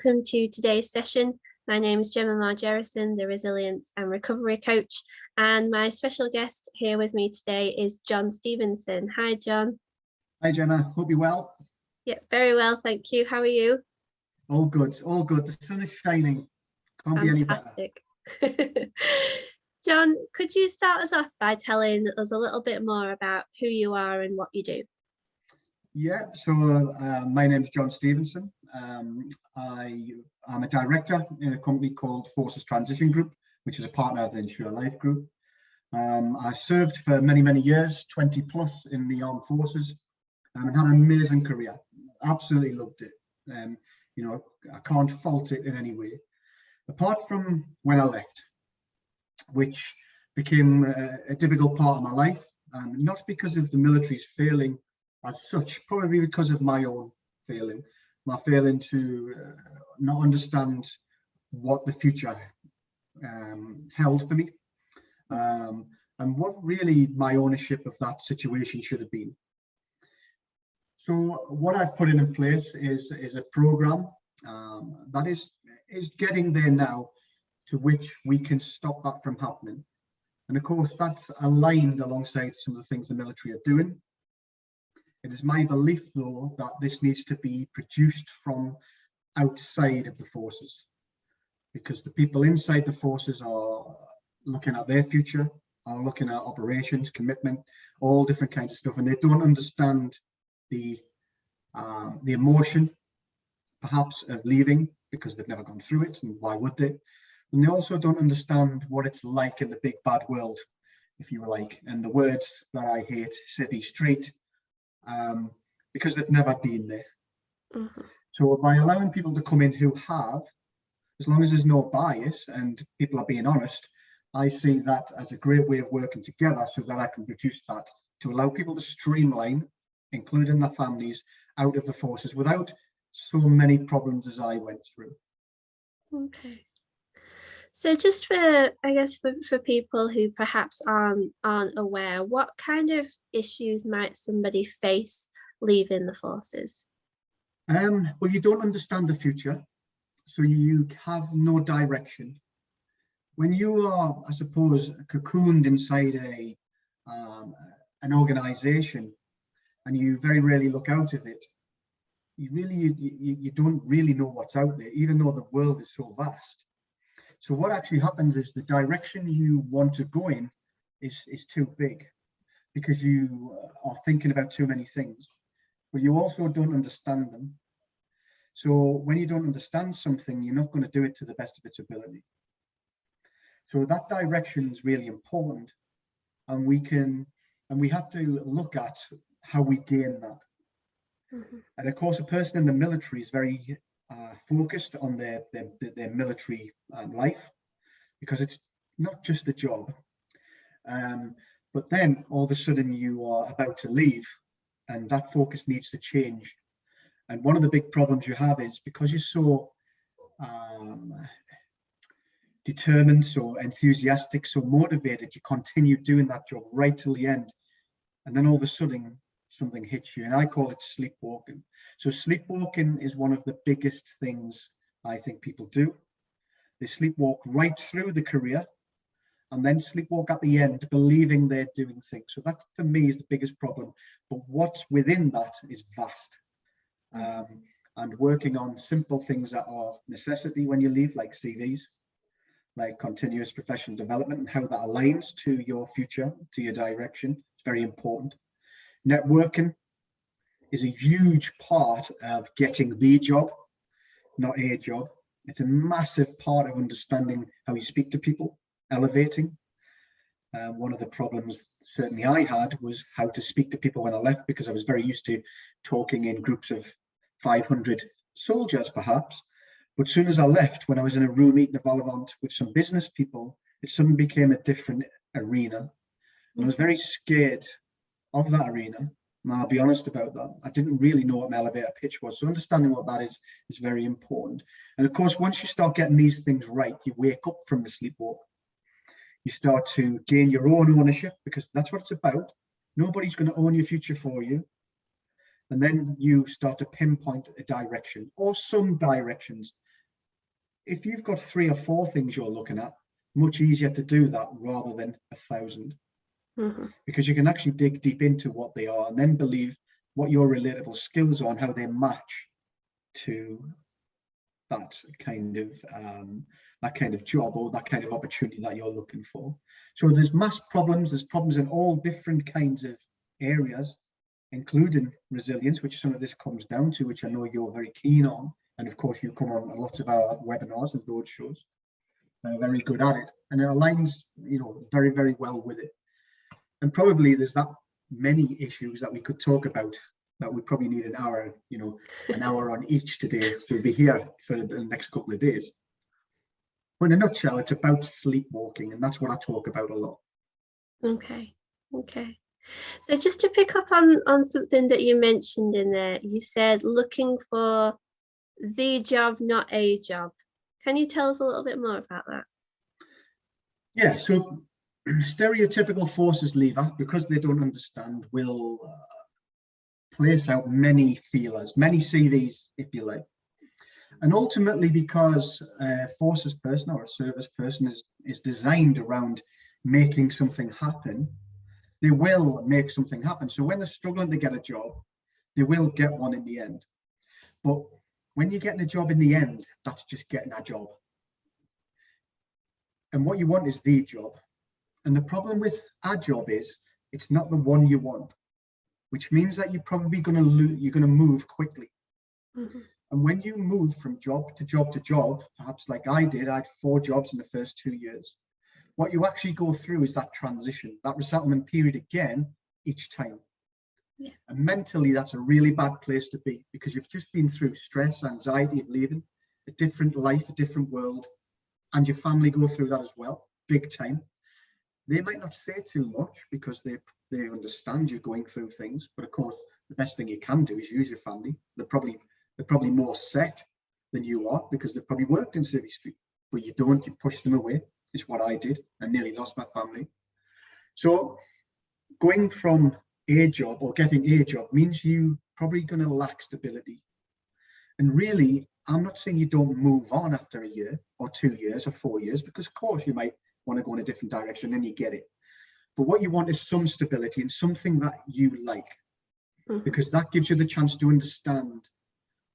welcome to today's session. My name is Gemma Margerison, the Resilience and Recovery Coach, and my special guest here with me today is John Stephenson. Hi, John. Hi, Gemma. Hope you're well. Yeah, very well, thank you. How are you? All good, all good. The sun is shining. Can't be any better. Fantastic. John, could you start us off by telling us a little bit more about who you are and what you do? Yeah, so my name is John Stephenson. I'm a director in a company called Forces Transition Group, which is a partner of the Insure Life Group. I served for many, many years, 20 plus in the armed forces, and had an amazing career. Absolutely loved it. You know, I can't fault it in any way. Apart from when I left, which became a difficult part of my life, not because of the military's failing as such, probably because of my own failing, my failing to not understand what the future held for me, and what really my ownership of that situation should have been. So what I've put in place is a program that is getting there now, to which we can stop that from happening. And of course, that's aligned alongside some of the things the military are doing. It is my belief, though, that this needs to be produced from outside of the forces, because the people inside the forces are looking at their future, are looking at operations, commitment, all different kinds of stuff, and they don't understand the emotion, perhaps, of leaving, because they've never gone through it, and why would they? And they also don't understand what it's like in the big bad world, if you like, and the words that I hate, city, street, because they've never been there. Mm-hmm. So by allowing people to come in who have, as long as there's no bias and people are being honest, I see that as a great way of working together, so that I can produce that, to allow people to streamline, including their families, out of the forces without so many problems as I went through. Okay. So just for, I guess, for people who perhaps aren't aware, what kind of issues might somebody face leaving the forces? Well, you don't understand the future, so you have no direction. When you are, I suppose, cocooned inside an organization, and you very rarely look out of it, you don't really know what's out there, even though the world is so vast. So what actually happens is the direction you want to go in is too big, because you are thinking about too many things, but you also don't understand them. So when you don't understand something, you're not going to do it to the best of its ability. So that direction is really important, and we have to look at how we gain that. Mm-hmm. And of course, a person in the military is very focused on their military life, because it's not just a job. But then all of a sudden you are about to leave, and that focus needs to change. And one of the big problems you have is, because you're so determined, so enthusiastic, so motivated, you continue doing that job right till the end. And then all of a sudden something hits you, and I call it sleepwalking. So sleepwalking is one of the biggest things I think people do. They sleepwalk right through the career, and then sleepwalk at the end, believing they're doing things. So that, for me, is the biggest problem. But what's within that is vast. And working on simple things that are necessity when you leave, like CVs, like continuous professional development, and how that aligns to your future, to your direction, it's very important. Networking is a huge part of getting the job, not a job. It's a massive part of understanding how you speak to people, elevating. One of the problems certainly I had was how to speak to people when I left, because I was very used to talking in groups of 500 soldiers, perhaps. But as soon as I left, when I was in a room eating a vol-au-vent with some business people, it suddenly became a different arena. And I was very scared of that arena, and I'll be honest about that. I didn't really know what my elevator pitch was, so understanding what that is very important. And of course, once you start getting these things right, you wake up from the sleepwalk. You start to gain your own ownership, because that's what it's about. Nobody's going to own your future for you. And then you start to pinpoint a direction, or some directions, if you've got 3 or 4 things you're looking at, much easier to do that rather than 1,000, because you can actually dig deep into what they are and then believe what your relatable skills are and how they match to that kind of job or that kind of opportunity that you're looking for. So there's there's problems in all different kinds of areas, including resilience, which some of this comes down to, which I know you're very keen on. And of course, you come on a lot of our webinars and roadshows. Very good at it, and it aligns, very, very well with it. And probably there's that many issues that we could talk about that we probably need an hour, an hour on each today to be here for the next couple of days. But in a nutshell, it's about sleepwalking, and that's what I talk about a lot. Okay. So just to pick up on something that you mentioned in there, you said looking for the job, not a job. Can you tell us a little bit more about that? Yeah, so stereotypical forces leaver, because they don't understand, will place out many feelers, many CVs, if you like. And ultimately, because a forces person or a service person is designed around making something happen, they will make something happen. So when they're struggling to get a job, they will get one in the end. But when you're getting a job in the end, that's just getting a job. And what you want is the job. And the problem with a job is it's not the one you want, which means that you're probably going to move quickly. And when you move from job to job to job, perhaps like I did, I had 4 jobs in the first 2 years. What you actually go through is that transition, that resettlement period again, each time. Yeah. And mentally, that's a really bad place to be, because you've just been through stress, anxiety of leaving, a different life, a different world, and your family go through that as well, big time. They might not say too much because they understand you're going through things, but of course, the best thing you can do is use your family. They're probably more set than you are because they've probably worked in City Street, but you don't. You push them away. It's what I did. I nearly lost my family. So going from a job or getting a job means you probably going to lack stability. And really, I'm not saying you don't move on after a year or 2 years or 4 years, because of course you might want to go in a different direction and you get it. But what you want is some stability and something that you like, because that gives you the chance to understand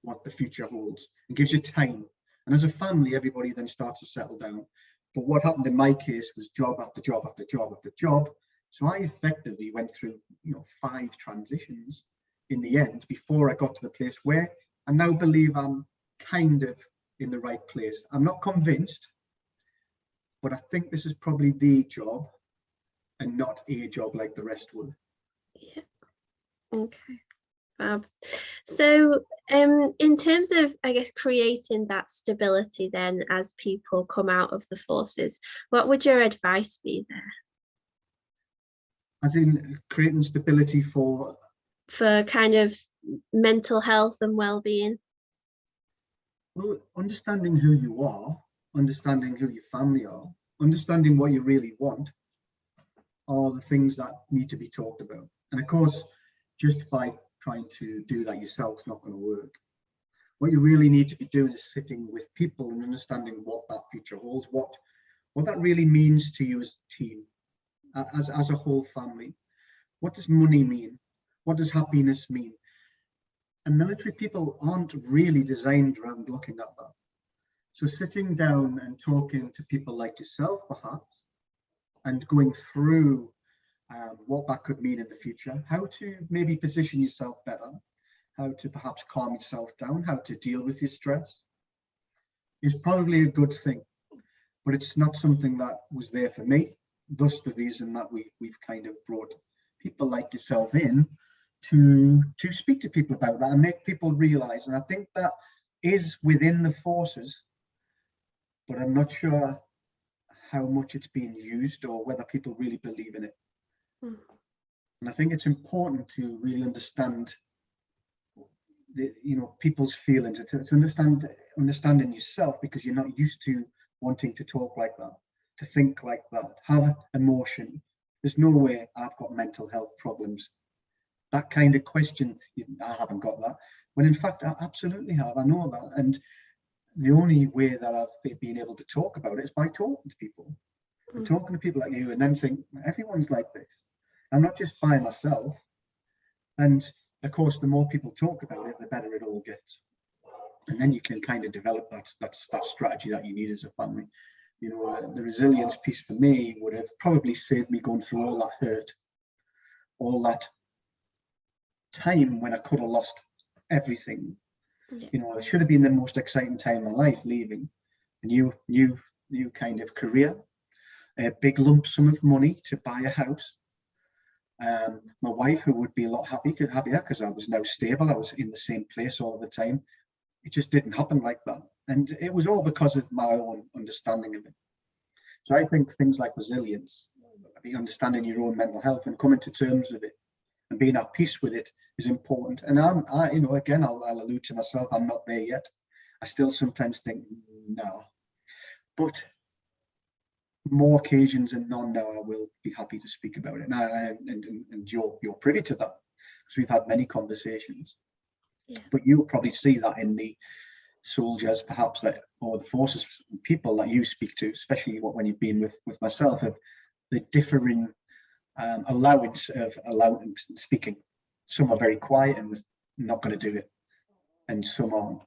what the future holds and gives you time. And as a family, everybody then starts to settle down. But what happened in my case was job after job after job after job. So I effectively went through 5 transitions in the end before I got to the place where I now believe I'm kind of in the right place. I'm not convinced, but I think this is probably the job and not a job like the rest would. Yeah. Okay. Fab. So in terms of, I guess, creating that stability then as people come out of the forces, what would your advice be there? As in creating stability for kind of mental health and well-being? Well, understanding who you are, understanding who your family are, understanding what you really want are the things that need to be talked about. And of course, just by trying to do that yourself is not going to work. What you really need to be doing is sitting with people and understanding what that future holds, what that really means to you as a team, as a whole family. What does money mean? What does happiness mean? And military people aren't really designed around looking at that. So sitting down and talking to people like yourself, perhaps, and going through what that could mean in the future, how to maybe position yourself better, how to perhaps calm yourself down, how to deal with your stress, is probably a good thing. But it's not something that was there for me. Thus the reason that we've kind of brought people like yourself in to speak to people about that and make people realize. And I think that is within the forces, but I'm not sure how much it's being used or whether people really believe in it. And I think it's important to really understand people's feelings, to understanding yourself, because you're not used to wanting to talk like that, to think like that, have emotion. There's no way I've got mental health problems. That kind of question, I haven't got that. When in fact, I absolutely have. I know that. And the only way that I've been able to talk about it is by talking to people. And talking to people like you, and then think, everyone's like this. I'm not just by myself. And of course, the more people talk about it, the better it all gets. And then you can kind of develop that strategy that you need as a family. You know, the resilience piece for me would have probably saved me going through all that hurt, all that time when I could have lost everything. Yeah. You know, it should have been the most exciting time of my life, leaving a new kind of career, a big lump sum of money to buy a house. My wife, who would be a lot happier because I was now stable, I was in the same place all the time. It just didn't happen like that. And it was all because of my own understanding of it. So I think things like resilience, understanding your own mental health and coming to terms with it and being at peace with it is important. And you know, again, I'll allude to myself, I'm not there yet. I still sometimes think, no. But more occasions than none now, I will be happy to speak about it. And you're privy to that because we've had many conversations. Yeah. But you'll probably see that in the soldiers, perhaps, that, or the forces people that you speak to, especially when you've been with myself, of the differing allowance of speaking. Some are very quiet and not going to do it, and some aren't.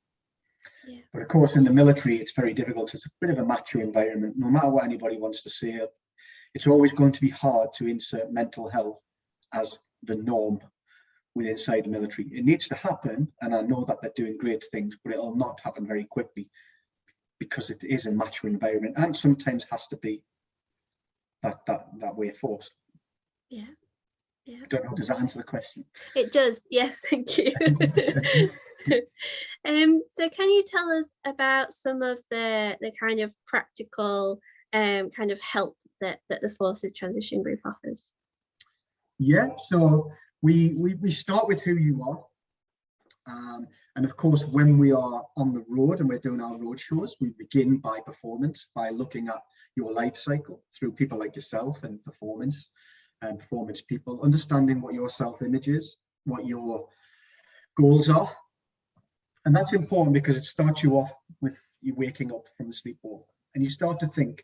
Yeah. But of course, in the military, it's very difficult. It's a bit of a macho environment. No matter what anybody wants to say, it's always going to be hard to insert mental health as the norm within inside the military. It needs to happen, and I know that they're doing great things, but it'll not happen very quickly because it is a macho environment, and sometimes has to be that way forced. Yeah. Yeah. I don't know, does that answer the question? It does, yes, thank you. So can you tell us about some of the kind of practical kind of help that the Forces Transition Group offers? Yeah, so we start with who you are. And of course, when we are on the road and we're doing our road shows, we begin by performance, by looking at your life cycle through people like yourself and performance people, understanding what your self-image is, what your goals are. And that's important because it starts you off with you waking up from the sleepwalk and you start to think,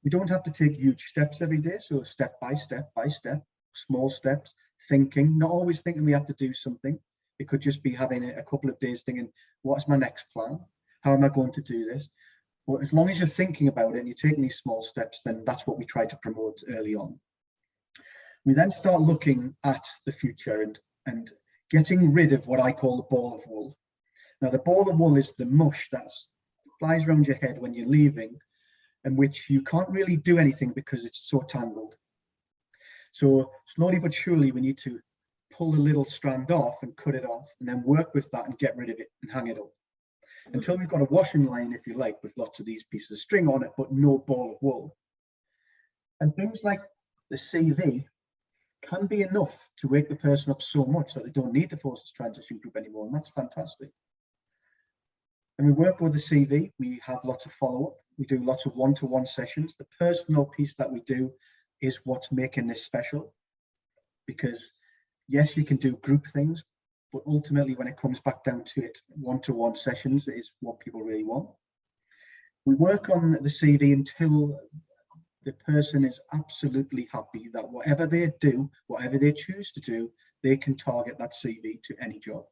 we don't have to take huge steps every day. So step by step by step, small steps, thinking, not always thinking we have to do something. It could just be having a couple of days thinking, what's my next plan? How am I going to do this? But as long as you're thinking about it and you're taking these small steps, then that's what we try to promote early on. We then start looking at the future and getting rid of what I call the ball of wool. Now, the ball of wool is the mush that flies around your head when you're leaving, and which you can't really do anything because it's so tangled. So slowly but surely, we need to pull the little strand off and cut it off, and then work with that and get rid of it and hang it up. Until we've got a washing line, if you like, with lots of these pieces of string on it, but no ball of wool. And things like the CV can be enough to wake the person up so much that they don't need the Forces Transition Group anymore, and that's fantastic. And we work with the CV, we have lots of follow-up, we do lots of one-to-one sessions. The personal piece that we do is what's making this special, because yes, you can do group things, but ultimately when it comes back down to it, one-to-one sessions is what people really want. We work on the CV until the person is absolutely happy that whatever they do, whatever they choose to do, they can target that CV to any job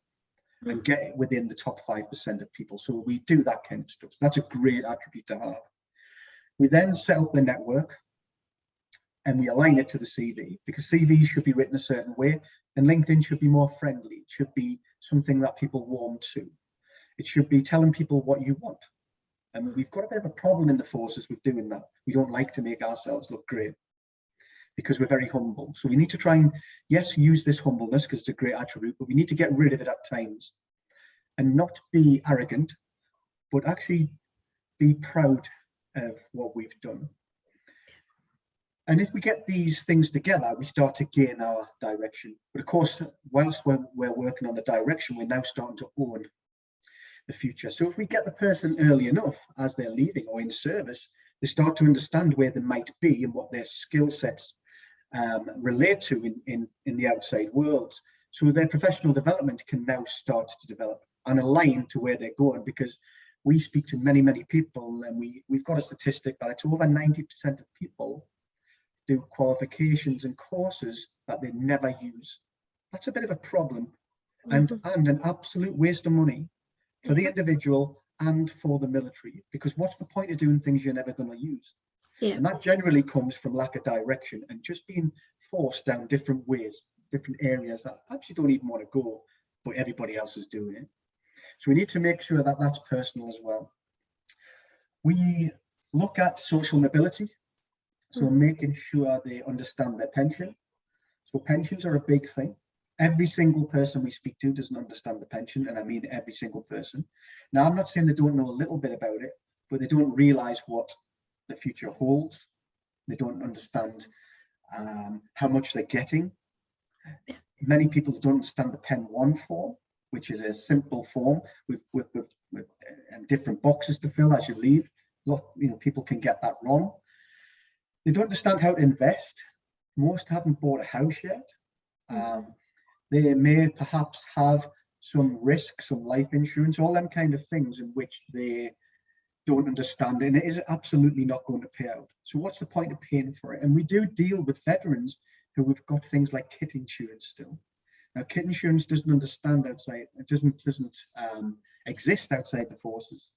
and get it within the top 5% of people. So we do that kind of stuff. So that's a great attribute to have. We then set up the network and we align it to the CV, because CVs should be written a certain way and LinkedIn should be more friendly. It should be something that people warm to. It should be telling people what you want. And we've got a bit of a problem in the forces with doing that. We don't like to make ourselves look great because we're very humble. So we need to try and, yes, use this humbleness because it's a great attribute, but we need to get rid of it at times and not be arrogant, but actually be proud of what we've done. And if we get these things together, we start to gain our direction. But of course, whilst we're working on the direction, we're now starting to own the future. So if we get the person early enough as they're leaving or in service, they start to understand where they might be and what their skill sets relate to in the outside world. So their professional development can now start to develop and align to where they're going, because we speak to many, many people, and we've got a statistic that it's over 90% of people do qualifications and courses that they never use. That's a bit of a problem, and an absolute waste of money for the individual and for the military, because what's the point of doing things you're never going to use? And that generally comes from lack of direction and just being forced down different ways, different areas that perhaps you don't even want to go, but everybody else is doing it. So we need to make sure that that's personal as well. We look at social mobility, so making sure they understand their pension. So pensions are a big thing. Every single person we speak to doesn't understand the pension, and I mean every single person. Now, I'm not saying they don't know a little bit about it, but they don't realize what the future holds. They don't understand how much they're getting. Many people don't understand the Pen 1 form, which is a simple form with different boxes to fill as you leave. Look, people can get that wrong. They don't understand how to invest. Most haven't bought a house yet. They may perhaps have some risk, some life insurance, all them kind of things in which they don't understand, and it is absolutely not going to pay out. So what's the point of paying for it? And we do deal with veterans who have got things like kit insurance still. Now, kit insurance doesn't exist outside the forces,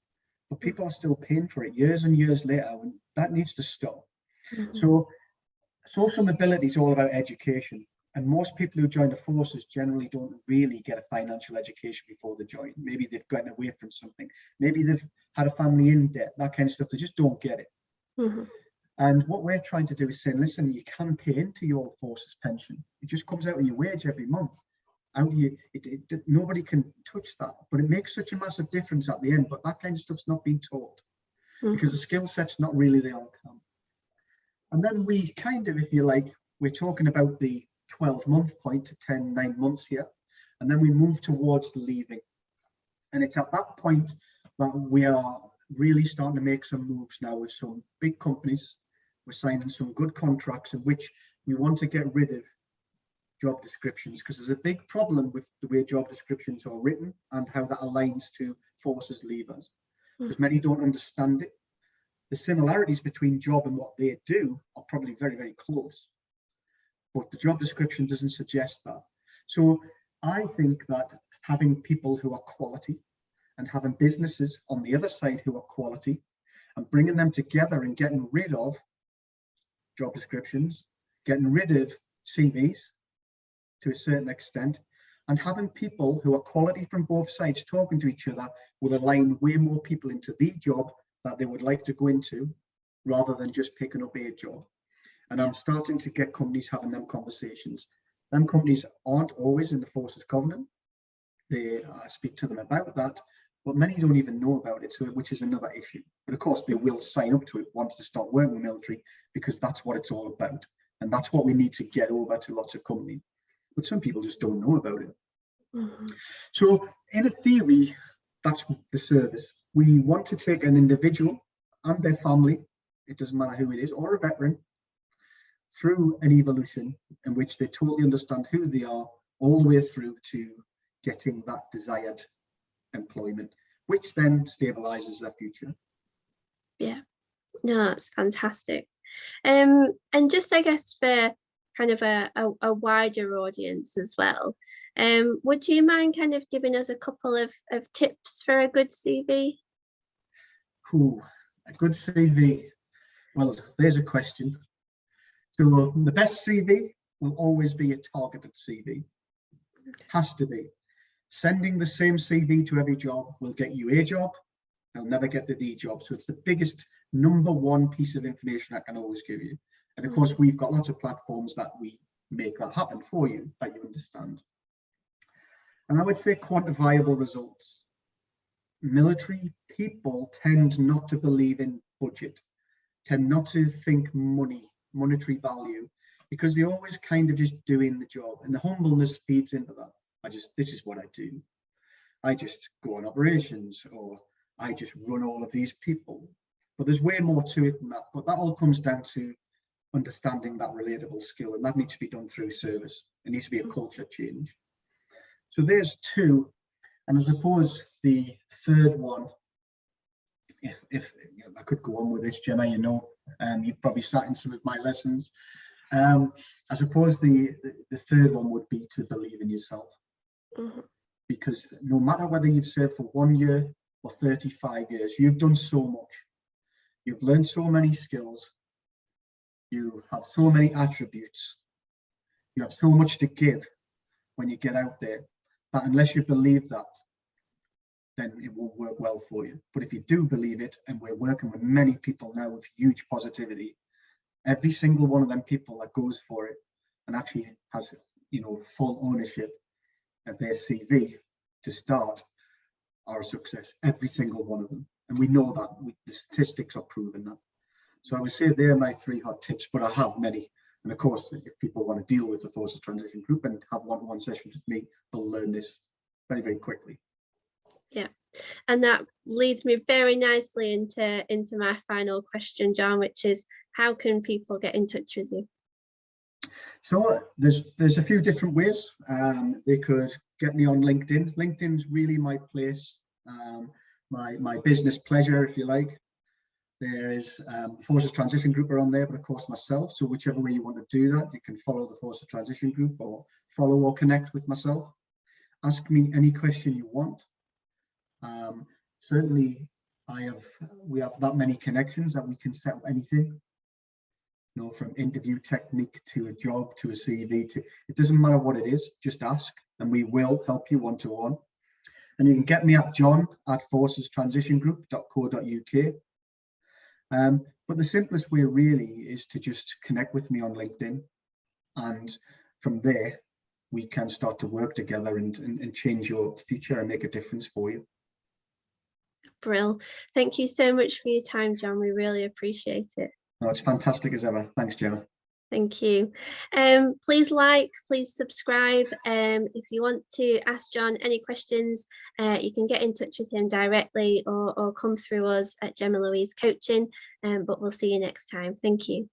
but people are still paying for it years and years later, and that needs to stop. So social mobility is all about education, and most people who join the forces generally don't really get a financial education before they join. Maybe they've gotten away from something, maybe they've had a family in debt, that kind of stuff. They just don't get it. And what we're trying to do is say, listen, you can pay into your forces pension. It just comes out of your wage every month. Nobody can touch that, but it makes such a massive difference at the end. But that kind of stuff's not being taught because the skill set's not really there on camp. And then we kind of, if you like, we're talking about the 12-month point to 9 months here, and then we move towards leaving. And it's at that point that we are really starting to make some moves now with some big companies. We're signing some good contracts in which we want to get rid of job descriptions, because there's a big problem with the way job descriptions are written and how that aligns to forces leavers, because many don't understand it. The similarities between job and what they do are probably very, very close, but the job description doesn't suggest that. So I think that having people who are quality and having businesses on the other side who are quality and bringing them together and getting rid of job descriptions, getting rid of CVs to a certain extent, and having people who are quality from both sides talking to each other will align way more people into the job that they would like to go into, rather than just picking up a job. And I'm starting to get companies having them conversations. Them companies aren't always in the Forces Covenant. I speak to them about that, but many don't even know about it, so which is another issue. But of course, they will sign up to it once they start working with military, because that's what it's all about. And that's what we need to get over to lots of companies. But some people just don't know about it. So in a theory, that's the service. We want to take an individual and their family, it doesn't matter who it is, or a veteran, through an evolution in which they totally understand who they are, all the way through to getting that desired employment, which then stabilizes their future. Yeah, no, that's fantastic. And just, I guess, for kind of a wider audience as well, would you mind kind of giving us a couple of tips for a good CV? Cool. A good CV. Well, there's a question. So the best CV will always be a targeted CV. Has to be. Sending the same CV to every job will get you a job. I'll never get the job. So it's the biggest #1 piece of information I can always give you. And of course, we've got lots of platforms that we make that happen for you, that you understand. And I would say quantifiable results. Military people tend not to believe in budget, tend not to think monetary value, because they're always kind of just doing the job, and the humbleness feeds into that. This is what I do. I just go on operations, or I just run all of these people. But there's way more to it than that. But that all comes down to understanding that relatable skill, and that needs to be done through service. It needs to be a culture change. So there's two. And I suppose the third one if I could go on with this, Gemma, you've probably sat in some of my lessons. I suppose the third one would be to believe in yourself. Mm-hmm. Because no matter whether you've served for 1 year or 35 years, you've done so much. You've learned so many skills. You have so many attributes. You have so much to give when you get out there, that unless you believe that, then it won't work well for you. But if you do believe it, and we're working with many people now with huge positivity, every single one of them people that goes for it and actually has, full ownership of their CV to start are a success, every single one of them. And we know that, the statistics are proving that. So I would say they're my 3 hot tips, but I have many. And of course, if people want to deal with the Forces Transition Group and have one-to-one sessions with me, they'll learn this very, very quickly. Yeah, and that leads me very nicely into my final question, John, which is, how can people get in touch with you? So there's a few different ways. They could get me on LinkedIn. LinkedIn's really my place, my business pleasure, if you like. There is Forces Transition Group are on there, but of course myself. So whichever way you want to do that, you can follow the Forces Transition Group or follow or connect with myself. Ask me any question you want. Certainly, we have that many connections that we can set up anything. From interview technique to a job to a CV, it doesn't matter what it is, just ask and we will help you one-to-one. And you can get me at john@forcestransitiongroup.co.uk. But the simplest way really is to just connect with me on LinkedIn, and from there we can start to work together and change your future and make a difference for you. Brill. Thank you so much for your time, John. We really appreciate it. No, it's fantastic as ever. Thanks, Gemma. Thank you. Please please subscribe. If you want to ask John any questions, you can get in touch with him directly or come through us at Gemma Louise Coaching. But we'll see you next time. Thank you.